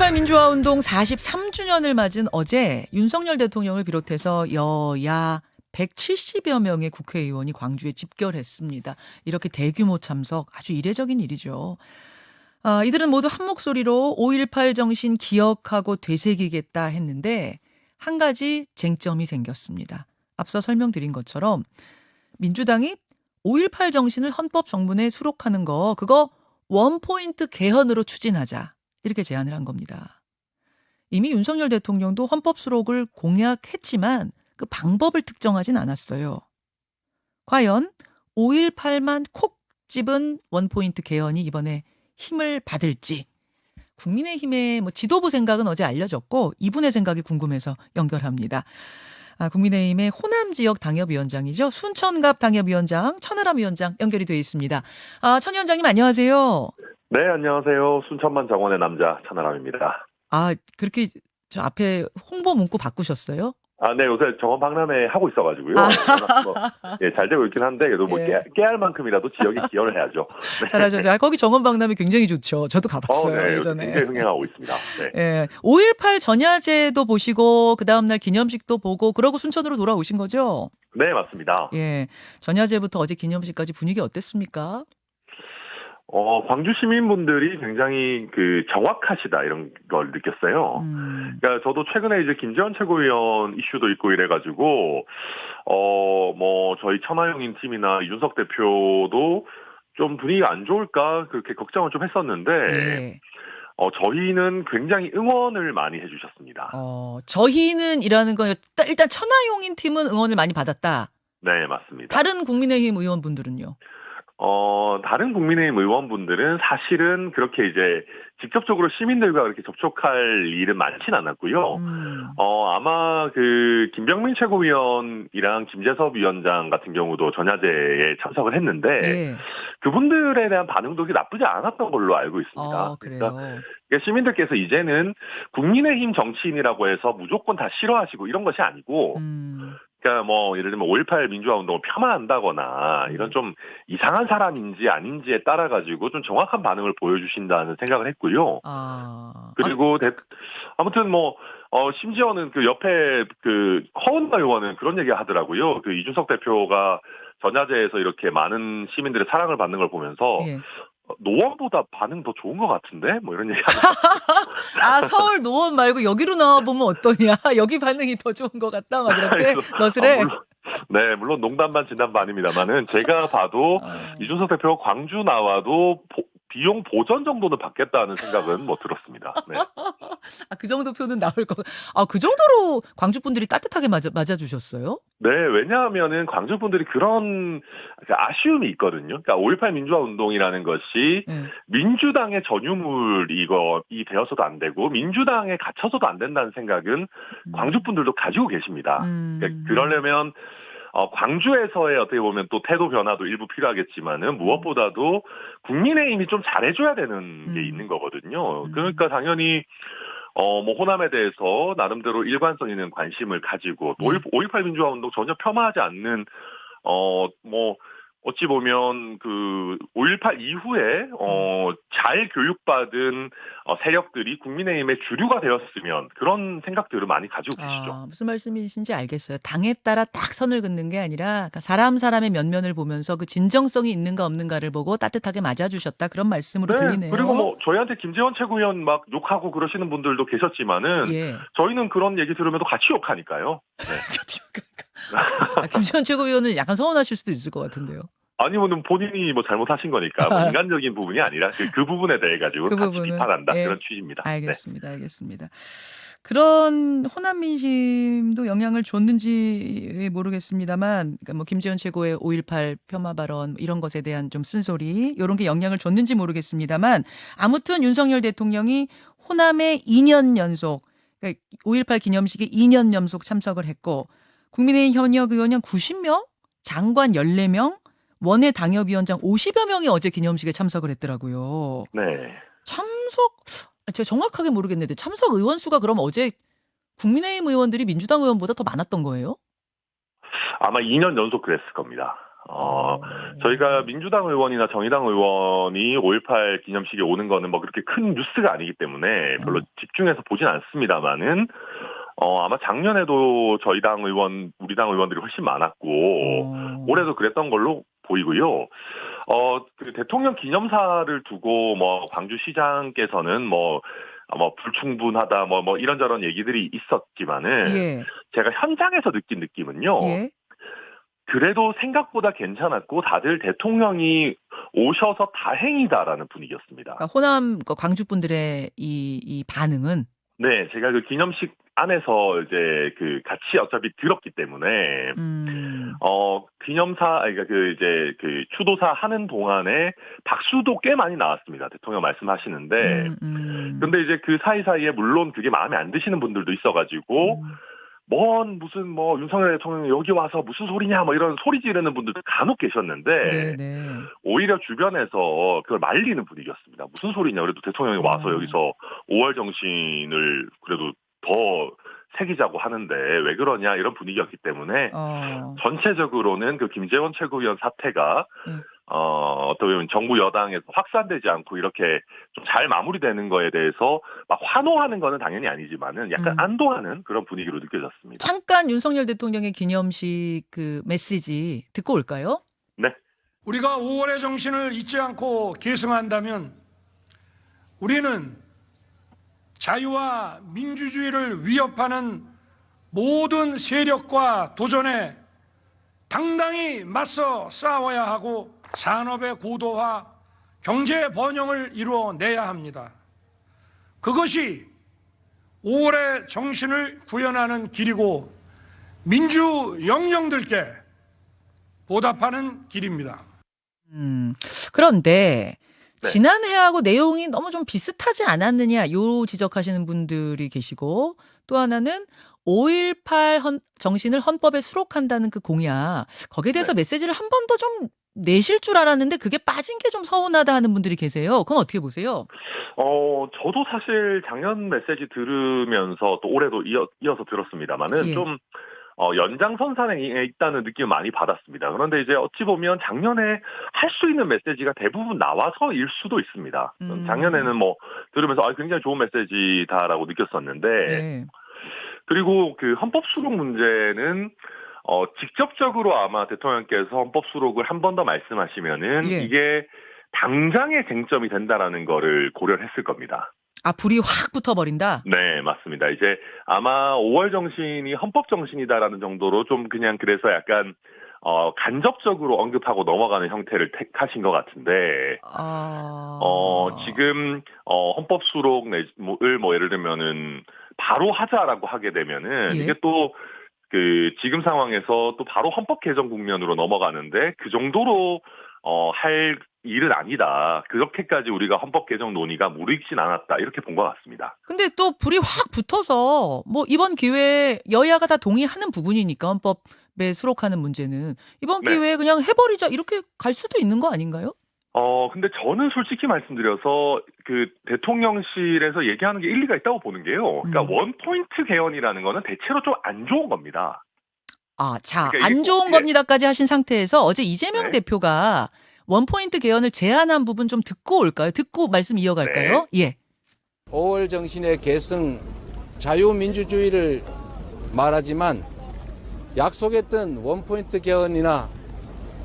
5.18 민주화운동 43주년을 맞은 어제 윤석열 대통령을 비롯해서 여야 170여 명의 국회의원이 광주에 집결했습니다. 이렇게 대규모 참석, 아주 이례적인 일이죠. 이들은 모두 한 목소리로 5.18 정신 기억하고 되새기겠다 했는데 한 가지 쟁점이 생겼습니다. 앞서 설명드린 것처럼 민주당이 5.18 정신을 헌법 정문에 수록하는 그거 원포인트 개헌으로 추진하자. 이렇게 제안을 한 겁니다. 이미 윤석열 대통령도 헌법 수록을 공약했지만 그 방법을 특정하진 않았어요. 과연 5.18만 콕 집은 원포인트 개헌이 이번에 힘을 받을지 국민의힘의 지도부 생각은 어제 알려졌고 이분의 생각이 궁금해서 연결합니다. 국민의힘의 호남 지역 당협위원장이죠. 순천갑 당협위원장 천하람 위원장 연결이 되어 있습니다. 천 위원장님 안녕하세요. 네, 안녕하세요. 순천만 정원의 남자 천하람입니다. 그렇게 저 앞에 홍보 문구 바꾸셨어요? 네, 요새 정원 박람회 하고 있어가지고요. 예, 잘 되고 있긴 한데 그래도 깨알 만큼이라도 지역에 기여를 해야죠. 네. 잘하셨어요. 거기 정원 박람회 굉장히 좋죠. 저도 가봤어요. 네, 예전에. 굉장히 흥행하고 있습니다. 네. 예, 5.18 전야제도 보시고 그 다음날 기념식도 보고 그러고 순천으로 돌아오신 거죠? 네, 맞습니다. 예, 전야제부터 어제 기념식까지 분위기 어땠습니까? 광주 시민분들이 굉장히 정확하시다 이런 걸 느꼈어요. 그러니까 저도 최근에 이제 김재원 최고위원 이슈도 있고 이래가지고 저희 천하용인 팀이나 이준석 대표도 좀 분위기가 안 좋을까 그렇게 걱정을 좀 했었는데 예. 저희는 굉장히 응원을 많이 해주셨습니다. 저희는이라는 건 일단 천하용인 팀은 응원을 많이 받았다. 네, 맞습니다. 다른 국민의힘 의원분들은요? 다른 국민의힘 의원분들은 사실은 그렇게 이제 직접적으로 시민들과 그렇게 접촉할 일은 많진 않았고요. 아마 김병민 최고위원이랑 김재섭 위원장 같은 경우도 전야제에 참석을 했는데 네. 그분들에 대한 반응도 그렇게 나쁘지 않았던 걸로 알고 있습니다. 그래요? 그러니까 시민들께서 이제는 국민의힘 정치인이라고 해서 무조건 다 싫어하시고 이런 것이 아니고 그러니까 예를 들면 5.18 민주화 운동을 폄하한다거나 이런 좀 이상한 사람인지 아닌지에 따라 가지고 좀 정확한 반응을 보여주신다는 생각을 했고요. 그리고 아무튼 심지어는 옆에 허은하 의원은 그런 얘기 하더라고요. 이준석 대표가 전야제에서 이렇게 많은 시민들의 사랑을 받는 걸 보면서 예. 노원보다 반응 더 좋은 것 같은데? 이런 얘기 서울 노원 말고 여기로 나와보면 어떠냐? 여기 반응이 더 좋은 것 같다? 막 이렇게 너스레? 물론 농담 반 진담 반입니다만은 제가 봐도 이준석 대표가 광주 나와도 비용 보전 정도는 받겠다는 생각은 들었습니다. 네. 그 정도 표는 나올 거. 그 정도로 광주 분들이 따뜻하게 맞아주셨어요? 네, 왜냐하면은 광주 분들이 그런 아쉬움이 있거든요. 그러니까 5.18 민주화 운동이라는 것이 민주당의 전유물이 되어서도 안 되고 민주당에 갇혀서도 안 된다는 생각은 광주 분들도 가지고 계십니다. 그러려면 광주에서의 어떻게 보면 또 태도 변화도 일부 필요하겠지만은 무엇보다도 국민의힘이 좀 잘해줘야 되는 게 있는 거거든요. 그러니까 당연히 호남에 대해서 나름대로 일관성 있는 관심을 가지고 5.18 민주화 운동 전혀 폄하하지 않는 어찌 보면 5.18 이후에 잘 교육받은 세력들이 국민의힘의 주류가 되었으면 그런 생각들을 많이 가지고 계시죠. 무슨 말씀이신지 알겠어요. 당에 따라 딱 선을 긋는 게 아니라 사람의 면면을 보면서 그 진정성이 있는가 없는가를 보고 따뜻하게 맞아주셨다 그런 말씀으로 들리네요. 그리고 저희한테 김재원 최고위원 막 욕하고 그러시는 분들도 계셨지만은 저희는 그런 얘기 들으면 같이 욕하니까요. 네. 김재원 최고위원은 약간 서운하실 수도 있을 것 같은데요. 아니면 본인이 잘못하신 거니까 인간적인 부분이 아니라 그 부분에 대해 가지고 같이 비판한다 그런 취지입니다. 알겠습니다. 알겠습니다. 그런 호남 민심도 영향을 줬는지 모르겠습니다만 김재원 최고의 5.18 폄하 발언 이런 것에 대한 좀 쓴소리 이런 게 영향을 줬는지 모르겠습니다만 아무튼 윤석열 대통령이 호남에 2년 연속 5.18 기념식에 2년 연속 참석을 했고 국민의힘 현역 의원 한 90명, 장관 14명, 원외 당협위원장 50여 명이 어제 기념식에 참석을 했더라고요. 네. 제가 정확하게 모르겠는데 참석 의원 수가 그럼 어제 국민의힘 의원들이 민주당 의원보다 더 많았던 거예요? 아마 2년 연속 그랬을 겁니다. 저희가 민주당 의원이나 정의당 의원이 5.18 기념식에 오는 거는 뭐 그렇게 큰 뉴스가 아니기 때문에 별로 집중해서 보진 않습니다만은, 아마 작년에도 저희 당 의원, 우리 당 의원들이 훨씬 많았고, 올해도 그랬던 걸로 보이고요. 그 대통령 기념사를 두고 뭐 광주시장께서는 뭐 불충분하다, 뭐 이런저런 얘기들이 있었지만은, 예. 제가 현장에서 느낀 느낌은요. 예. 그래도 생각보다 괜찮았고 다들 대통령이 오셔서 다행이다라는 분위기였습니다. 그러니까 호남 광주 분들의 이 반응은 네, 제가 그 기념식 안에서 이제 그 같이 어차피 들었기 때문에 기념사, 그러니까 그 이제 그 추도사 하는 동안에 박수도 꽤 많이 나왔습니다. 대통령 말씀하시는데. 근데 이제 그 사이사이에 물론 그게 마음에 안 드시는 분들도 있어가지고 무슨 윤석열 대통령이 여기 와서 무슨 소리냐 이런 소리 지르는 분들도 간혹 계셨는데, 네네. 오히려 주변에서 그걸 말리는 분위기였습니다. 무슨 소리냐, 그래도 대통령이 와서 여기서 5월 정신을 그래도 더 새기자고 하는데 왜 그러냐, 이런 분위기였기 때문에 전체적으로는 그 김재원 최고위원 사태가 어떻게 보면 정부 여당에서 확산되지 않고 이렇게 좀 잘 마무리되는 거에 대해서 막 환호하는 거는 당연히 아니지만은 약간 안도하는 그런 분위기로 느껴졌습니다. 잠깐 윤석열 대통령의 기념식 그 메시지 듣고 올까요? 네. 우리가 5월의 정신을 잊지 않고 계승한다면 우리는 자유와 민주주의를 위협하는 모든 세력과 도전에 당당히 맞서 싸워야 하고 산업의 고도화, 경제 번영을 이루어내야 합니다. 그것이 5월의 정신을 구현하는 길이고 민주 영령들께 보답하는 길입니다. 그런데 네. 지난해하고 내용이 너무 좀 비슷하지 않았느냐, 요 지적하시는 분들이 계시고, 또 하나는 5.18 정신을 헌법에 수록한다는 그 공약, 거기에 대해서 메시지를 한 번 더 좀 내실 줄 알았는데 그게 빠진 게 좀 서운하다 하는 분들이 계세요. 그건 어떻게 보세요? 저도 사실 작년 메시지 들으면서 또 올해도 이어서 들었습니다만은 좀 연장선상에 있다는 느낌을 많이 받았습니다. 그런데 이제 어찌 보면 작년에 할 수 있는 메시지가 대부분 나와서일 수도 있습니다. 작년에는 들으면서 굉장히 좋은 메시지다라고 느꼈었는데, 네. 그리고 그 헌법 수록 문제는 직접적으로 아마 대통령께서 헌법 수록을 한 번 더 말씀하시면은 이게 당장의 쟁점이 된다라는 거를 고려를 했을 겁니다. 불이 확 붙어버린다? 네, 맞습니다. 이제 아마 5월 정신이 헌법 정신이다라는 정도로 좀 그냥 그래서 약간 간접적으로 언급하고 넘어가는 형태를 택하신 것 같은데, 지금 헌법 수록을 예를 들면은 바로 하자라고 하게 되면은 이게 또 그 지금 상황에서 또 바로 헌법 개정 국면으로 넘어가는데 그 정도로 할 일은 아니다. 그렇게까지 우리가 헌법 개정 논의가 무르익진 않았다. 이렇게 본 것 같습니다. 근데 또 불이 확 붙어서 이번 기회에 여야가 다 동의하는 부분이니까 헌법에 수록하는 문제는 이번 기회에 그냥 해버리자 이렇게 갈 수도 있는 거 아닌가요? 근데 저는 솔직히 말씀드려서 그 대통령실에서 얘기하는 게 일리가 있다고 보는 게요. 그러니까 원포인트 개헌이라는 거는 대체로 좀 안 좋은 겁니다. 자, 그러니까 안 좋은 겁니다까지 하신 상태에서 어제 이재명 대표가 원포인트 개헌을 제안한 부분 좀 듣고 올까요? 듣고 말씀 이어갈까요? 예. 5월 정신의 계승, 자유민주주의를 말하지만 약속했던 원포인트 개헌이나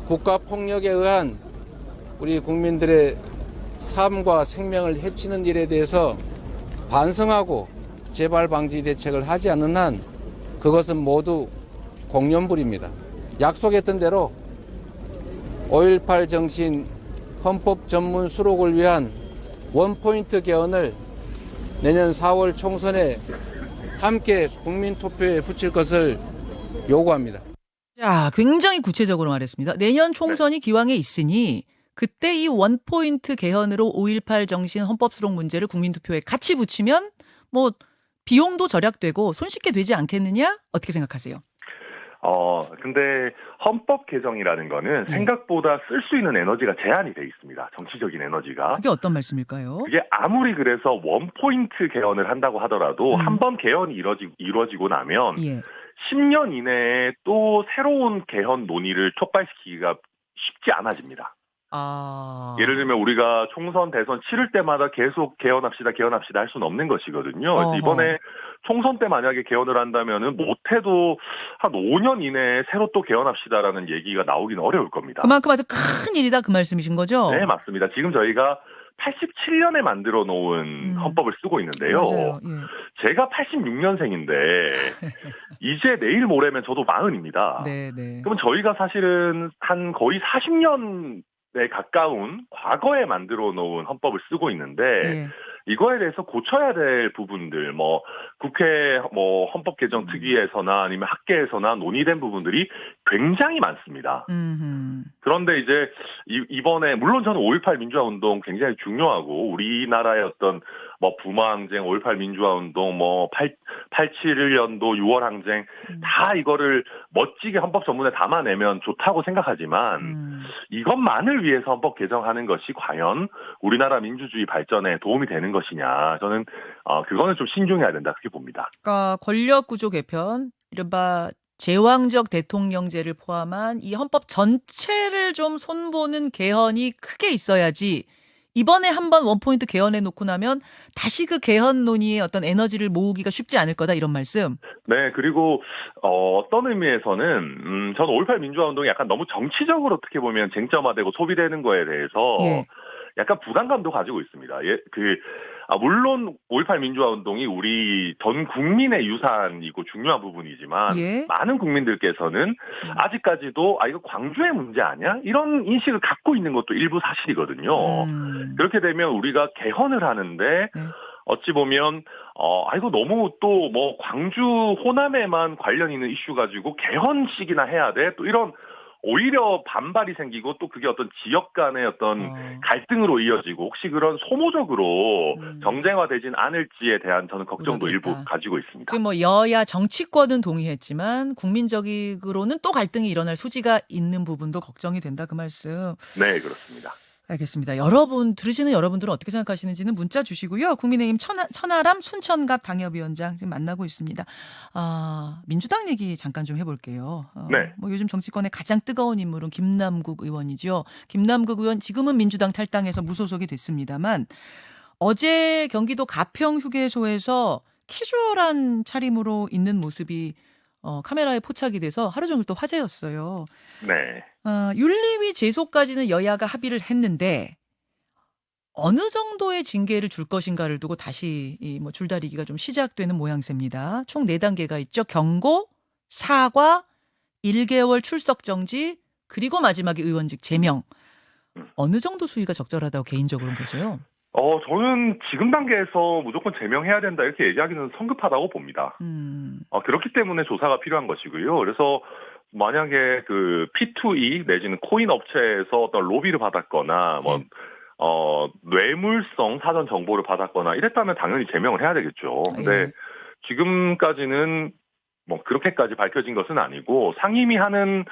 국가폭력에 의한 우리 국민들의 삶과 생명을 해치는 일에 대해서 반성하고 재발 방지 대책을 하지 않는 한 그것은 모두 공연불입니다. 약속했던 대로 5.18 정신 헌법 전문 수록을 위한 원포인트 개헌을 내년 4월 총선에 함께 국민투표에 붙일 것을 요구합니다. 자, 굉장히 구체적으로 말했습니다. 내년 총선이 기왕에 있으니 그때 이 원포인트 개헌으로 5.18 정신 헌법 수록 문제를 국민투표에 같이 붙이면 비용도 절약되고 손쉽게 되지 않겠느냐? 어떻게 생각하세요? 근데 헌법 개정이라는 거는 생각보다 쓸 수 있는 에너지가 제한이 돼 있습니다. 정치적인 에너지가. 그게 어떤 말씀일까요? 그게 아무리 그래서 원포인트 개헌을 한다고 하더라도 한 번 개헌이 이루어지고 나면 10년 이내에 또 새로운 개헌 논의를 촉발시키기가 쉽지 않아집니다. 아. 예를 들면 우리가 총선, 대선 치를 때마다 계속 개헌합시다 할 수는 없는 것이거든요. 그래서 어허. 이번에 총선 때 만약에 개헌을 한다면은 못해도 한 5년 이내에 새로 또 개헌합시다라는 얘기가 나오기는 어려울 겁니다. 그만큼 아주 큰 일이다 그 말씀이신 거죠? 네, 맞습니다. 지금 저희가 87년에 만들어 놓은 헌법을 쓰고 있는데요. 맞아요. 예. 제가 86년생인데 이제 내일 모레면 저도 40입니다. 네, 네. 그럼 저희가 사실은 한 거의 40년에 가까운 과거에 만들어 놓은 헌법을 쓰고 있는데 예. 이거에 대해서 고쳐야 될 부분들, 뭐 국회 뭐 헌법 개정 특위에서나 아니면 학계에서나 논의된 부분들이 굉장히 많습니다. 그런데 이제 이번에 물론 저는 5.18 민주화 운동 굉장히 중요하고 우리나라의 어떤 뭐 부마 항쟁, 5.18 민주화 운동, 뭐 8.7년도 6월 항쟁 다 이거를 멋지게 헌법 전문에 담아내면 좋다고 생각하지만 이것만을 위해서 헌법 개정하는 것이 과연 우리나라 민주주의 발전에 도움이 되는 것이냐. 저는 그거는 좀 신중해야 된다 그렇게 봅니다. 그러니까 권력구조 개편, 이른바 제왕적 대통령제를 포함한 이 헌법 전체를 좀 손보는 개헌이 크게 있어야지 이번에 한번 원포인트 개헌해 놓고 나면 다시 그 개헌 논의에 어떤 에너지를 모으기가 쉽지 않을 거다 이런 말씀. 네, 그리고 어떤 의미에서는 저는 5.18 민주화 운동이 약간 너무 정치적으로 어떻게 보면 쟁점화되고 소비되는 거에 대해서 예. 약간 부담감도 가지고 있습니다. 물론 5.18 민주화 운동이 우리 전 국민의 유산이고 중요한 부분이지만 예. 많은 국민들께서는 아직까지도 이거 광주의 문제 아니야? 이런 인식을 갖고 있는 것도 일부 사실이거든요. 그렇게 되면 우리가 개헌을 하는데 어찌 보면 이거 너무 또 뭐 광주 호남에만 관련 있는 이슈 가지고 개헌식이나 해야 돼? 또 이런 오히려 반발이 생기고 또 그게 어떤 지역 간의 어떤 갈등으로 이어지고 혹시 그런 소모적으로 정쟁화되진 않을지에 대한 저는 걱정도 일부 가지고 있습니다. 지금 뭐 여야 정치권은 동의했지만 국민적으로는 또 갈등이 일어날 소지가 있는 부분도 걱정이 된다 그 말씀. 네, 그렇습니다. 알겠습니다. 들으시는 여러분들은 어떻게 생각하시는지는 문자 주시고요. 국민의힘 천하람 순천갑 당협위원장 지금 만나고 있습니다. 민주당 얘기 잠깐 좀 해볼게요. 네. 뭐 요즘 정치권의 가장 뜨거운 인물은 김남국 의원이죠. 김남국 의원 지금은 민주당 탈당해서 무소속이 됐습니다만 어제 경기도 가평 휴게소에서 캐주얼한 차림으로 있는 모습이 카메라에 포착이 돼서 하루 종일 또 화제였어요. 네. 윤리위 제소까지는 여야가 합의를 했는데 어느 정도의 징계를 줄 것인가를 두고 다시 뭐 줄다리기가 좀 시작되는 모양새입니다. 총 4단계가 있죠. 경고, 사과, 1개월 출석 정지, 그리고 마지막에 의원직 제명. 어느 정도 수위가 적절하다고 개인적으로 보세요? 저는 지금 단계에서 무조건 제명해야 된다 이렇게 얘기하기는 성급하다고 봅니다. 그렇기 때문에 조사가 필요한 것이고요. 그래서 만약에 그 P2E 내지는 코인 업체에서 어떤 로비를 받았거나 뇌물성 사전 정보를 받았거나 이랬다면 당연히 제명을 해야 되겠죠. 근데 지금까지는 뭐 그렇게까지 밝혀진 것은 아니고 상임위 하는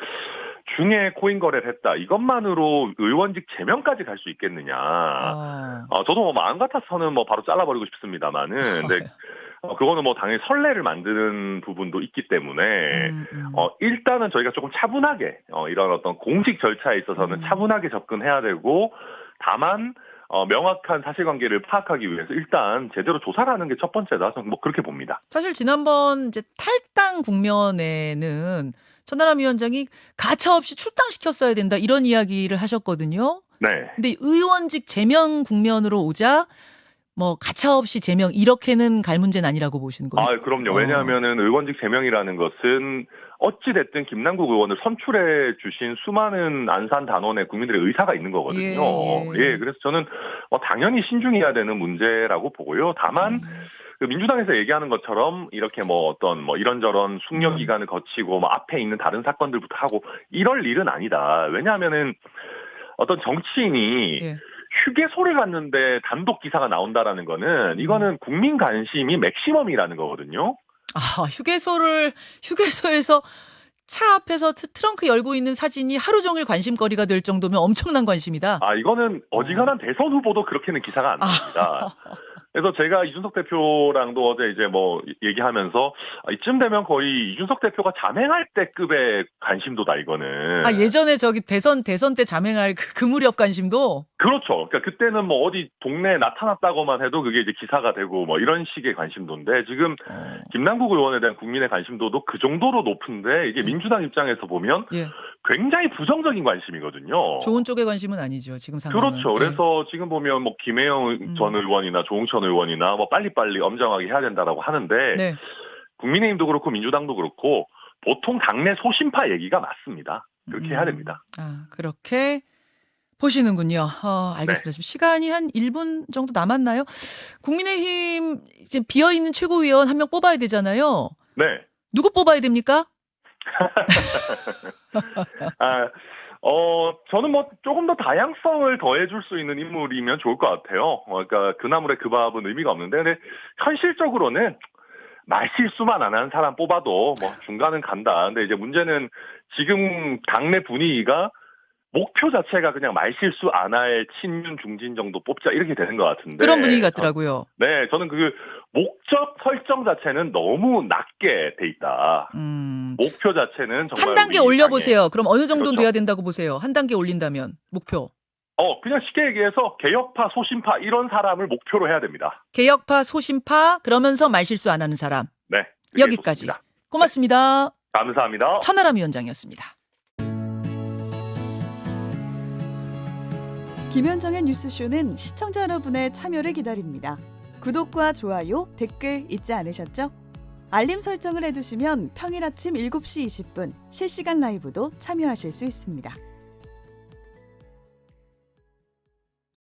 중에 코인 거래를 했다. 이것만으로 의원직 제명까지 갈 수 있겠느냐. 저도 뭐 마음 같아서는 뭐 바로 잘라버리고 싶습니다만은, 근데 그거는 뭐 당연히 선례를 만드는 부분도 있기 때문에 일단은 저희가 조금 차분하게 이런 어떤 공식 절차에 있어서는 차분하게 접근해야 되고 다만 명확한 사실관계를 파악하기 위해서 일단 제대로 조사를 하는 게 첫 번째다. 저는 뭐 그렇게 봅니다. 사실 지난번 이제 탈당 국면에는 천하람 위원장이 가차없이 출당시켰어야 된다 이런 이야기를 하셨거든요. 네. 근데 의원직 제명 국면으로 오자 뭐 가차없이 제명 이렇게는 갈 문제는 아니라고 보시는 거예요? 그럼요. 왜냐하면은 의원직 제명이라는 것은 어찌 됐든 김남국 의원을 선출해 주신 수많은 안산 단원의 국민들의 의사가 있는 거거든요. 예, 그래서 저는 당연히 신중해야 되는 문제라고 보고요. 다만 그 민주당에서 얘기하는 것처럼 이렇게 이런저런 숙려 기간을 거치고 앞에 있는 다른 사건들부터 하고 이럴 일은 아니다. 왜냐하면은 어떤 정치인이 휴게소를 갔는데 단독 기사가 나온다라는 거는 이거는 국민 관심이 맥시멈이라는 거거든요. 휴게소에서 차 앞에서 트렁크 열고 있는 사진이 하루 종일 관심거리가 될 정도면 엄청난 관심이다. 이거는 어지간한 대선 후보도 그렇게는 기사가 안 납니다. 그래서 제가 이준석 대표랑도 어제 이제 뭐 얘기하면서 이쯤 되면 거의 이준석 대표가 자맹할 때 급의 관심도다 이거는. 아, 예전에 저기 대선 때 자맹할 그 무렵 관심도? 그렇죠. 그러니까 그때는 뭐 어디 동네에 나타났다고만 해도 그게 이제 기사가 되고 뭐 이런 식의 관심도인데 지금 김남국 의원에 대한 국민의 관심도도 그 정도로 높은데 이게 민주당 입장에서 보면 예. 굉장히 부정적인 관심이거든요. 좋은 쪽의 관심은 아니죠. 지금 상황은. 그렇죠. 그래서 지금 보면 뭐 김혜영 전 의원이나 조홍천 의원이나 뭐 빨리빨리 엄정하게 해야 된다라고 하는데 네. 국민의힘도 그렇고 민주당도 그렇고 보통 당내 소신파 얘기가 맞습니다. 그렇게 해야 됩니다. 아, 그렇게 보시는군요. 알겠습니다. 네. 지금 시간이 한 1분 정도 남았나요? 국민의힘 이제 비어있는 최고위원 한 명 뽑아야 되잖아요. 네. 누구 뽑아야 됩니까? 저는 뭐 조금 더 다양성을 더해줄 수 있는 인물이면 좋을 것 같아요. 그러니까 그 나물에 그 밥은 의미가 없는데, 근데 현실적으로는 말실수만 안 하는 사람 뽑아도 뭐 중간은 간다. 근데 이제 문제는 지금 당내 분위기가 목표 자체가 그냥 말실수 안 할 친윤 중진 정도 뽑자 이렇게 되는 것 같은데. 그런 분위기 같더라고요. 네, 저는 그 목적 설정 자체는 너무 낮게 돼 있다. 목표 자체는 정말 한 단계 우리 올려보세요. 그럼 어느 정도는 그렇죠. 돼야 된다고 보세요? 한 단계 올린다면 목표. 그냥 쉽게 얘기해서 개혁파, 소신파 이런 사람을 목표로 해야 됩니다. 개혁파, 소신파 그러면서 말실수 안 하는 사람. 네, 그게 여기까지. 좋습니다. 고맙습니다. 감사합니다. 천하람 위원장이었습니다. 김현정의 뉴스쇼는 시청자 여러분의 참여를 기다립니다. 구독과 좋아요, 댓글 잊지 않으셨죠? 알림 설정을 해두시면 평일 아침 7시 20분 실시간 라이브도 참여하실 수 있습니다.